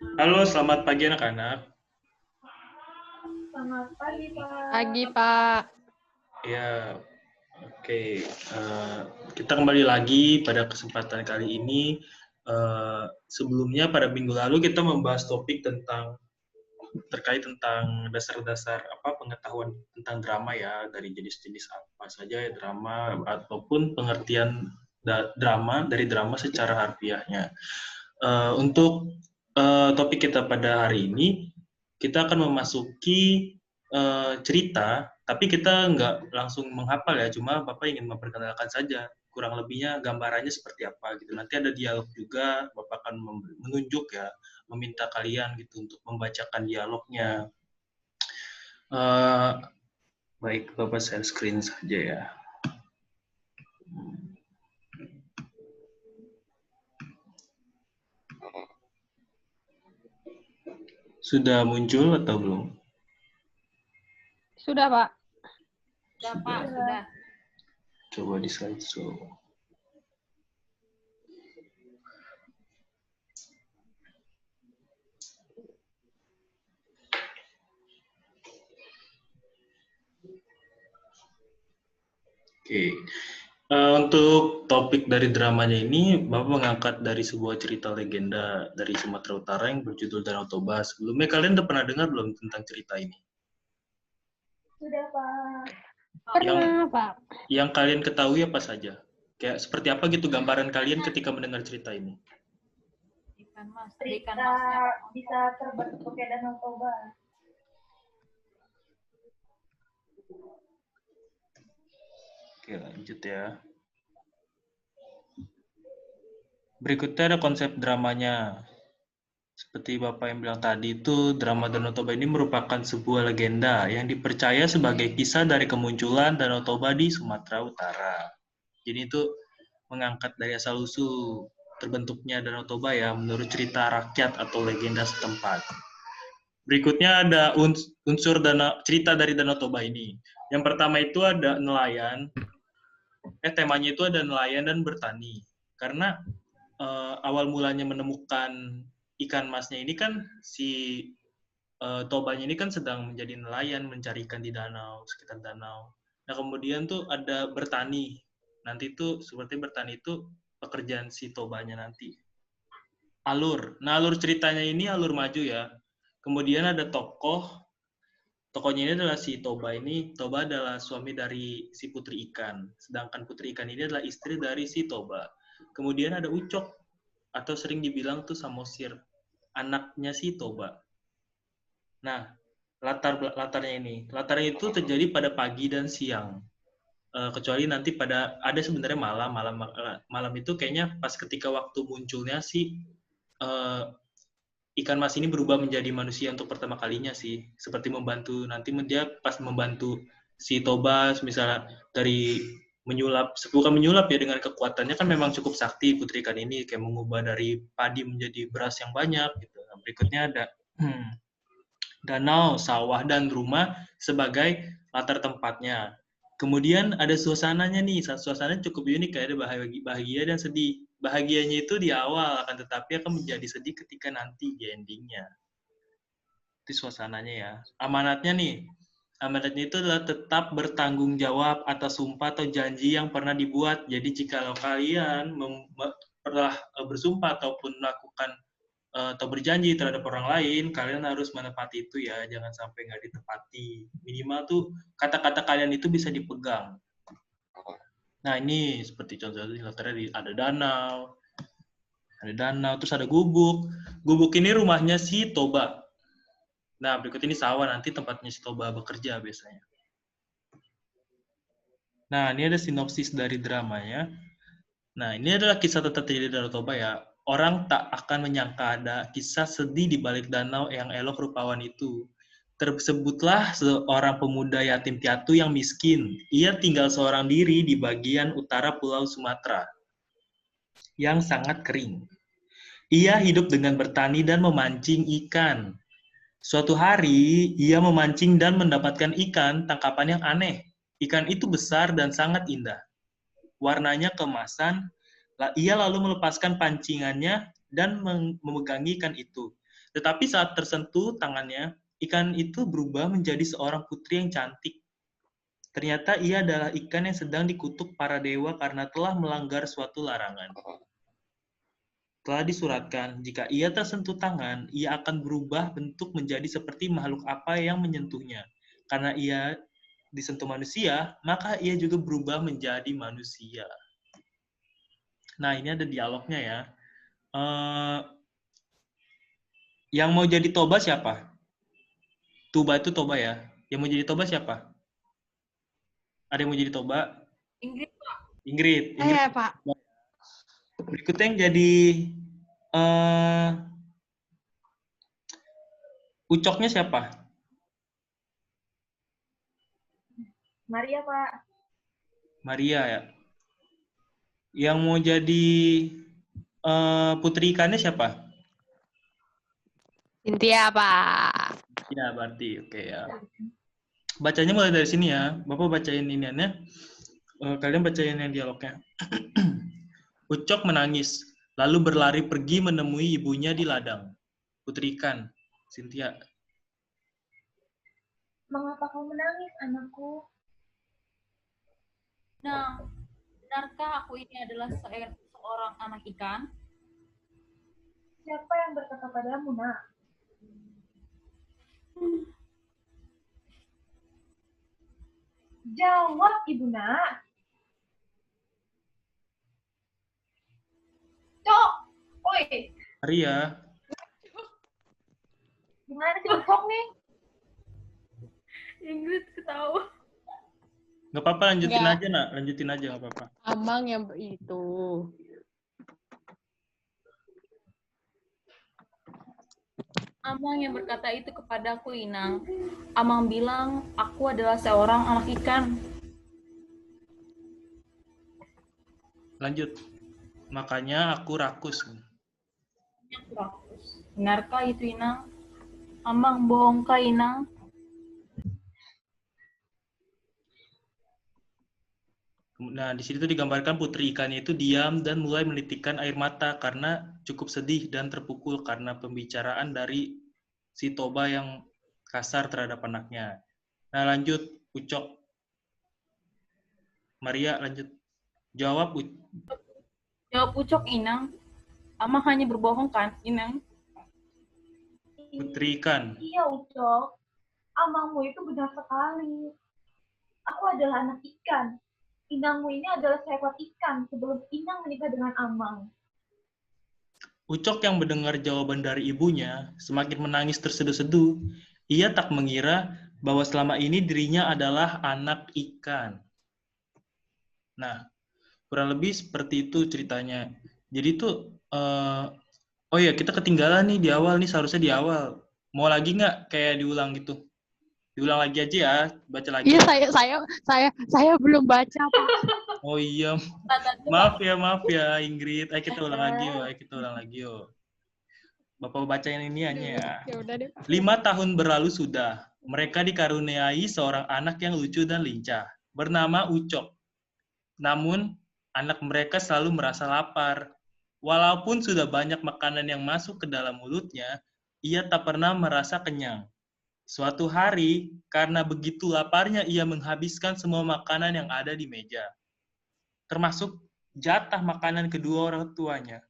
Halo, selamat pagi anak-anak. Selamat pagi, Pak. Pagi, Pak. Ya, oke. Kita kembali lagi pada kesempatan kali ini. Sebelumnya pada minggu lalu kita membahas topik terkait tentang dasar-dasar pengetahuan tentang drama ya, dari jenis-jenis apa saja ya drama ataupun pengertian drama dari drama secara harfiahnya. Untuk topik kita pada hari ini, kita akan memasuki cerita, tapi kita nggak langsung menghafal ya, cuma Bapak ingin memperkenalkan saja, kurang lebihnya gambarannya seperti apa gitu. Nanti ada dialog juga, Bapak akan menunjuk ya, meminta kalian gitu untuk membacakan dialognya. Uh, Baik, Bapak share screen saja ya. Sudah muncul atau belum? Sudah, Pak. Sudah, Pak. Sudah. Coba di slideshow. Oke. Untuk topik dari dramanya ini, Bapak mengangkat dari sebuah cerita legenda dari Sumatera Utara yang berjudul Danau Toba. Sebelumnya kalian udah pernah dengar belum tentang cerita ini? Sudah, Pak. Pernah, Pak. Yang kalian ketahui apa saja? Kayak seperti apa gitu gambaran kalian ketika mendengar cerita ini? Ikan mas. Bisa terbentuk kayak Danau Toba. Oke, lanjut ya. Berikutnya ada konsep dramanya. Seperti Bapak yang bilang tadi itu, drama Danau Toba ini merupakan sebuah legenda yang dipercaya sebagai kisah dari kemunculan Danau Toba di Sumatera Utara. Jadi itu mengangkat dari asal-usul terbentuknya Danau Toba ya, menurut cerita rakyat atau legenda setempat. Berikutnya ada unsur cerita dari Danau Toba ini. Yang pertama itu ada nelayan. Temanya itu ada nelayan dan bertani. Karena awal mulanya menemukan ikan masnya ini kan si Tobanya ini kan sedang menjadi nelayan mencari ikan di danau, sekitar danau. Nah, kemudian tuh ada bertani. Nanti tuh seperti bertani itu pekerjaan si Tobanya nanti. Nah, alur ceritanya ini alur maju ya. Kemudian ada tokohnya ini adalah si Toba ini. Toba adalah suami dari si putri ikan. Sedangkan putri ikan ini adalah istri dari si Toba. Kemudian ada Ucok, atau sering dibilang tuh Samosir, anaknya si Toba. Nah, latarnya itu terjadi pada pagi dan siang. Kecuali nanti ada sebenarnya malam itu kayaknya pas ketika waktu munculnya si ikan mas ini berubah menjadi manusia untuk pertama kalinya sih, seperti membantu nanti dia pas membantu si Tobas misalnya dari bukan menyulap ya, dengan kekuatannya kan memang cukup sakti putri ikan ini, kayak mengubah dari padi menjadi beras yang banyak gitu. Nah, berikutnya ada danau, sawah, dan rumah sebagai latar tempatnya. Kemudian ada suasananya nih, suasananya cukup unik, kayak ada bahagia dan sedih. Bahagianya itu di awal, akan tetapi akan menjadi sedih ketika nanti di endingnya. Itu suasananya ya. Amanatnya itu adalah tetap bertanggung jawab atas sumpah atau janji yang pernah dibuat. Jadi jika kalian pernah bersumpah ataupun melakukan atau berjanji terhadap orang lain, kalian harus menepati itu ya, jangan sampai nggak ditepati. Minimal tuh kata-kata kalian itu bisa dipegang. Nah, ini seperti contohnya latarnya ada danau, terus ada gubuk. Gubuk ini rumahnya si Toba. Nah, berikut ini sawah, nanti tempatnya si Toba bekerja biasanya. Nah, ini ada sinopsis dari dramanya. Nah, ini adalah kisah tentang terjadi di Danau Toba ya. Orang tak akan menyangka ada kisah sedih di balik danau yang elok rupawan itu. Tersebutlah seorang pemuda yatim piatu yang miskin. Ia tinggal seorang diri di bagian utara Pulau Sumatera yang sangat kering. Ia hidup dengan bertani dan memancing ikan. Suatu hari, ia memancing dan mendapatkan ikan tangkapan yang aneh. Ikan itu besar dan sangat indah. Warnanya keemasan. Ia lalu melepaskan pancingannya dan memegangi ikan itu. Tetapi saat tersentuh tangannya, ikan itu berubah menjadi seorang putri yang cantik. Ternyata ia adalah ikan yang sedang dikutuk para dewa karena telah melanggar suatu larangan. Telah disuratkan, jika ia tersentuh tangan, ia akan berubah bentuk menjadi seperti makhluk apa yang menyentuhnya. Karena ia disentuh manusia, maka ia juga berubah menjadi manusia. Nah, ini ada dialognya ya. Yang mau jadi Toba siapa? Tuba itu Toba ya. Yang mau jadi Toba siapa? Ada yang mau jadi Toba? Inggris. Ingrid. Saya, Pak. Berikutnya yang jadi Ucoknya siapa? Maria, Pak. Maria ya. Yang mau jadi putri ikannya siapa? Cynthia, Pak. Ya, berarti oke ya. Bacanya mulai dari sini ya. Bapak bacain iniannya. Kalian bacain yang dialognya. Ucok menangis, lalu berlari pergi menemui ibunya di ladang. Putri ikan, Cynthia. Mengapa kau menangis, anakku? Nah, benarkah aku ini adalah seorang anak ikan? Siapa yang berkata padamu, nak? Jawab, ibu nak. Cok, oi. Maria. Gimana sih Cok nih? Inggris ketawa. Nggak apa-apa, lanjutin Nggak. aja nak. Lanjutin aja, nggak apa-apa. Amang yang itu. Amang yang berkata itu kepadaku, Inang. Amang bilang, aku adalah seorang anak ikan. Lanjut. Makanya aku rakus. Benarkah itu, Inang? Amang bohongkah, Inang? Nah, di situ digambarkan putri ikannya itu diam dan mulai menitikkan air mata karena cukup sedih dan terpukul karena pembicaraan dari si Toba yang kasar terhadap anaknya. Nah, lanjut, Ucok. Maria, lanjut. Jawab, Jawab Ucok, Inang. Amang hanya berbohong kan, Inang? putri ikan. Iya, Ucok. Amangmu itu benar sekali. Aku adalah anak ikan. Inangmu ini adalah seekor ikan sebelum Inang menikah dengan Amang. Ucok yang mendengar jawaban dari ibunya semakin menangis terseduh-seduh. Ia tak mengira bahwa selama ini dirinya adalah anak ikan. Nah, kurang lebih seperti itu ceritanya. Jadi tuh, oh ya kita ketinggalan nih di awal nih, seharusnya di awal. Mau lagi nggak kayak diulang gitu? Diulang lagi aja ya, baca lagi. Iya, saya belum baca, Pak. Oh iya, maaf ya Ingrid. Ayo kita ulang lagi yuk. Bapak bacain ini aja ya. Ya udah deh, Pak. 5 tahun berlalu sudah. Mereka dikaruniai seorang anak yang lucu dan lincah, bernama Ucok. Namun, anak mereka selalu merasa lapar. Walaupun sudah banyak makanan yang masuk ke dalam mulutnya, ia tak pernah merasa kenyang. Suatu hari, karena begitu laparnya ia menghabiskan semua makanan yang ada di meja, termasuk jatah makanan kedua orang tuanya.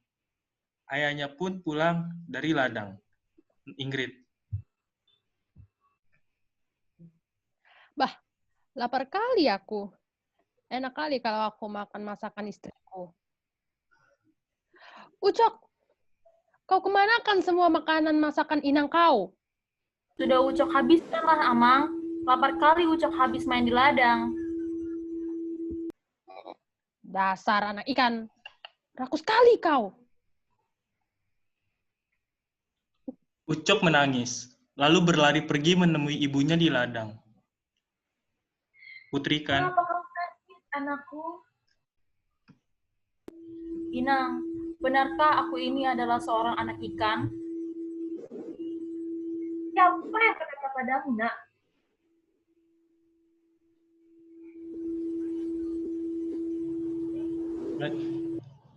Ayahnya pun pulang dari ladang. Ingrid. Bah, lapar kali aku. Enak kali kalau aku makan masakan istriku. Ucok, kau kemanakan semua makanan masakan inang kau? Sudah Ucok habiskan lah, Amang. Lapar kali Ucok habis main di ladang. Dasar anak ikan. Rakus kali kau. Ucok menangis, lalu berlari pergi menemui ibunya di ladang. Putri ikan. Kenapa kau sakit, anakku? Inang, benarkah aku ini adalah seorang anak ikan? Siapa yang berkata padamu, nak?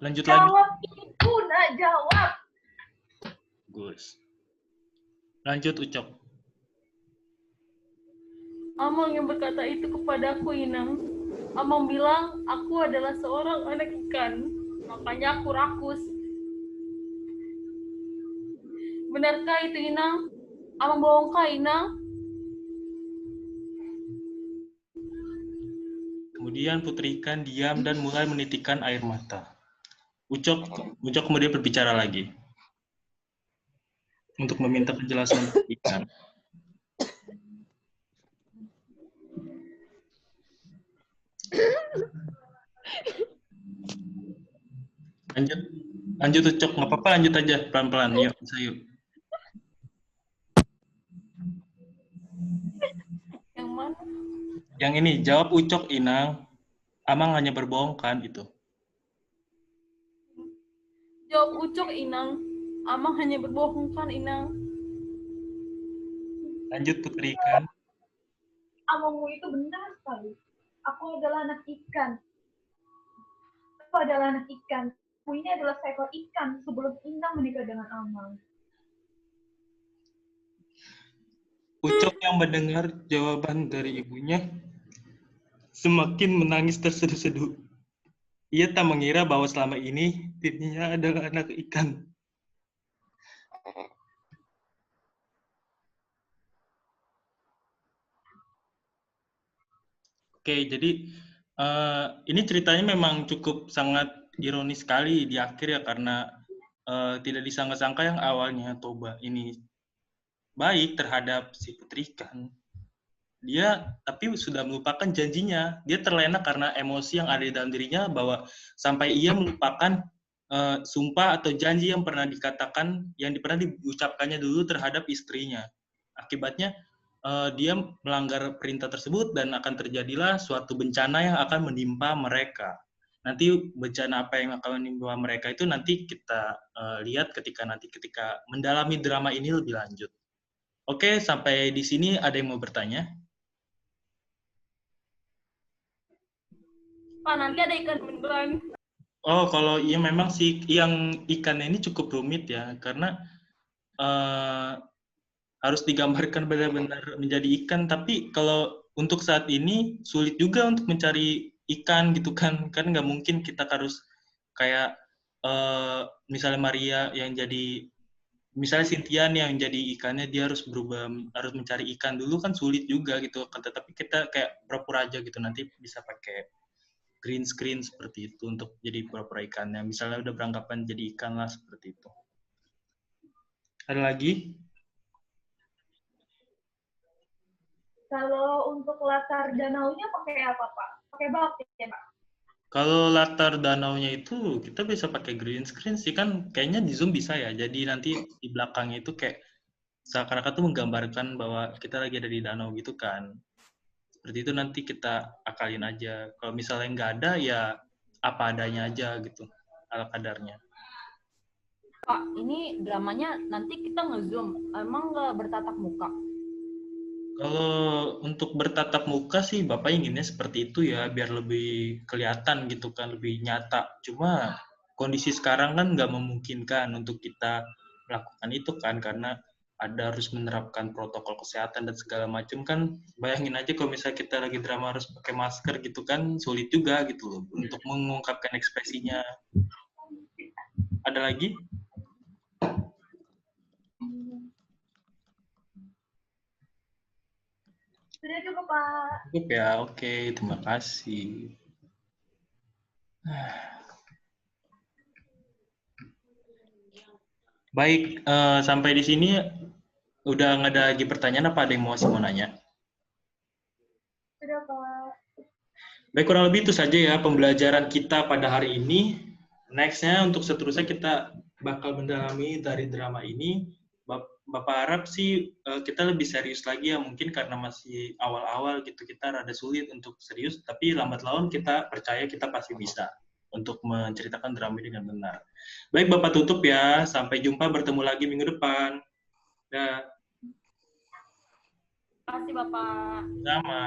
Lanjut lagi. Jawab ibu, nak, jawab. Gus. Lanjut, Ucok. Amang yang berkata itu kepadaku, Inang. Amang bilang aku adalah seorang anak ikan, makanya aku rakus. Benarkah itu, Inang? Amang bohongkah, Inang? Kemudian Putri Ikan diam dan mulai menitikkan air mata. Ucok kemudian berbicara lagi untuk meminta penjelasan Putri Ikan. Lanjut Ucok, nggak apa-apa, lanjut aja pelan-pelan. Yuk, bisa yuk. Yang mana? Yang ini, jawab Ucok, Inang. Amang hanya berbohong kan itu? Jawab Ucok, Inang. Amang hanya berbohong kan, Inang? Lanjut Putri Ikan. Amangmu itu benar sekali. Aku adalah anak ikan. Aku adalah anak ikan. Aku ini adalah seekor ikan sebelum Inang menikah dengan Amang. Ucok yang mendengar jawaban dari ibunya semakin menangis terseduh-seduh. Ia tak mengira bahwa selama ini dirinya adalah anak ikan. Oke, jadi ini ceritanya memang cukup sangat ironis sekali di akhir ya, karena tidak disangka-sangka yang awalnya Toba ini baik terhadap si Putri Ikan. Dia tapi sudah melupakan janjinya. Dia terlena karena emosi yang ada di dalam dirinya, bahwa sampai ia melupakan sumpah atau janji yang pernah dikatakan, yang pernah diucapkannya dulu terhadap istrinya. Akibatnya dia melanggar perintah tersebut dan akan terjadilah suatu bencana yang akan menimpa mereka. Nanti bencana apa yang akan menimpa mereka itu nanti kita lihat ketika mendalami drama ini lebih lanjut. Oke, sampai di sini ada yang mau bertanya? Pak, nanti ada ikan beneran. Oh, kalau iya memang sih yang ikannya ini cukup rumit ya, karena harus digambarkan benar-benar menjadi ikan. Tapi kalau untuk saat ini sulit juga untuk mencari ikan gitu kan nggak mungkin kita harus kayak misalnya Maria yang jadi, misalnya Cynthia yang jadi ikannya, dia harus harus mencari ikan dulu kan sulit juga gitu kan. Tetapi kita kayak pura-pura aja gitu, nanti bisa pakai green screen seperti itu untuk jadi pura-pura ikannya. Misalnya udah beranggapan jadi ikan lah, seperti itu. Ada lagi? Kalau untuk latar danaunya pakai apa, Pak? Pakai batik ya, Pak? Kalau latar danaunya itu kita bisa pakai green screen sih, kan kayaknya di Zoom bisa ya. Jadi nanti di belakangnya itu kayak seakan-akan tuh menggambarkan bahwa kita lagi ada di danau gitu kan. Seperti itu nanti kita akalin aja. Kalau misalnya nggak ada ya apa adanya aja gitu, ala kadarnya. Pak, ini dramanya nanti kita nge-zoom. Emang nggak bertatap muka? Kalau untuk bertatap muka sih Bapak inginnya seperti itu ya, biar lebih kelihatan gitu kan, lebih nyata. Cuma kondisi sekarang kan nggak memungkinkan untuk kita melakukan itu kan, karena harus menerapkan protokol kesehatan dan segala macam kan. Bayangin aja kalau misalnya kita lagi drama harus pakai masker gitu kan, sulit juga gitu loh untuk mengungkapkan ekspresinya. Ada lagi? Sudah cukup, Pak. Cukup ya, oke, terima kasih. Baik, sampai di sini udah nggak ada lagi pertanyaan, apa ada yang masih mau nanya? Sudah, Pak. Baik, kurang lebih itu saja ya pembelajaran kita pada hari ini. Next-nya untuk seterusnya kita bakal mendalami dari drama ini. Bapak harap sih kita lebih serius lagi ya, mungkin karena masih awal-awal gitu, kita rada sulit untuk serius, tapi lambat laun kita percaya kita pasti bisa untuk menceritakan drama ini dengan benar. Baik, Bapak tutup ya. Sampai jumpa, bertemu lagi minggu depan. Dah. Terima kasih, Bapak. Sama.